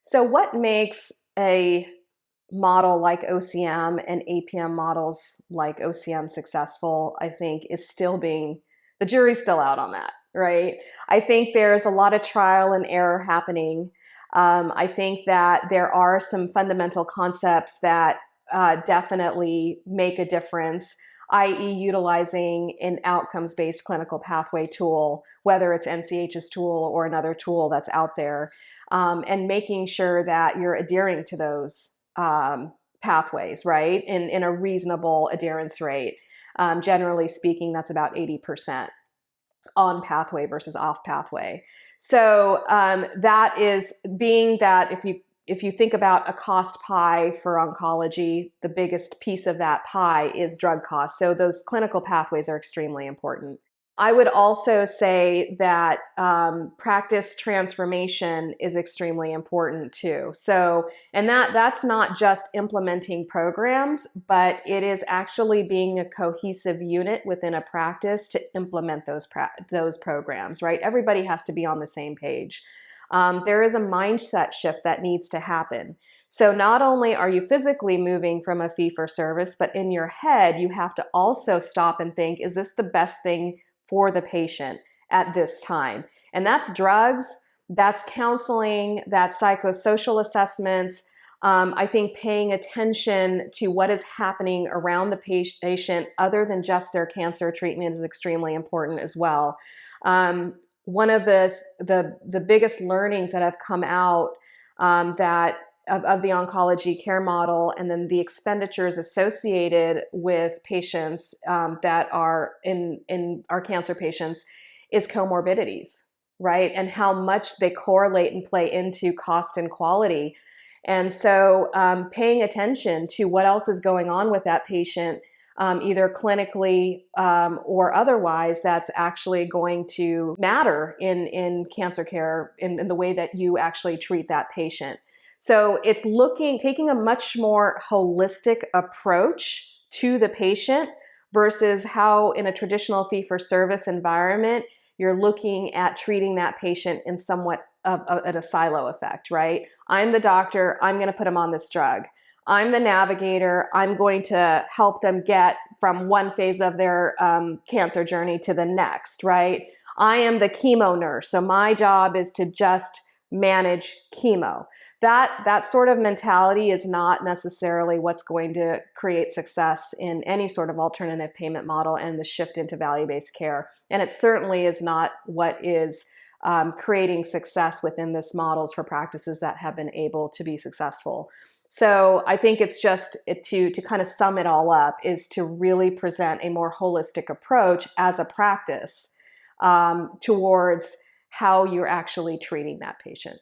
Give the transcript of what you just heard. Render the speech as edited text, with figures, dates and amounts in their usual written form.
So what makes a model like OCM and APM models like OCM successful, I think, is still the jury's still out on that, right? I think there's a lot of trial and error happening. I think that there are some fundamental concepts that definitely make a difference, i.e. utilizing an outcomes-based clinical pathway tool, whether it's NCH's tool or another tool that's out there, and making sure that you're adhering to those pathways, right, in a reasonable adherence rate. Generally speaking, that's about 80% on pathway versus off pathway. So that is being that if you think about a cost pie for oncology, the biggest piece of that pie is drug costs. So those clinical pathways are extremely important. I would also say that practice transformation is extremely important too. So, and that's not just implementing programs, but it is actually being a cohesive unit within a practice to implement those programs, right? Everybody has to be on the same page. There is a mindset shift that needs to happen. So not only are you physically moving from a fee-for-service, but in your head, you have to also stop and think, is this the best thing for the patient at this time? And that's drugs, that's counseling, that's psychosocial assessments. I think paying attention to what is happening around the patient other than just their cancer treatment is extremely important as well. One of the biggest learnings that have come out that of the oncology care model, and then the expenditures associated with patients that are in our cancer patients, is comorbidities, right? And how much they correlate and play into cost and quality. And so paying attention to what else is going on with that patient, either clinically or otherwise, that's actually going to matter in cancer care, in the way that you actually treat that patient. So it's taking a much more holistic approach to the patient versus how in a traditional fee-for-service environment, you're looking at treating that patient in somewhat of a silo effect, right? I'm the doctor, I'm gonna put them on this drug. I'm the navigator, I'm going to help them get from one phase of their cancer journey to the next, right? I am the chemo nurse, so my job is to just manage chemo. That sort of mentality is not necessarily what's going to create success in any sort of alternative payment model and the shift into value-based care. And it certainly is not what is creating success within this models for practices that have been able to be successful. So I think it's just to kind of sum it all up is to really present a more holistic approach as a practice towards how you're actually treating that patient.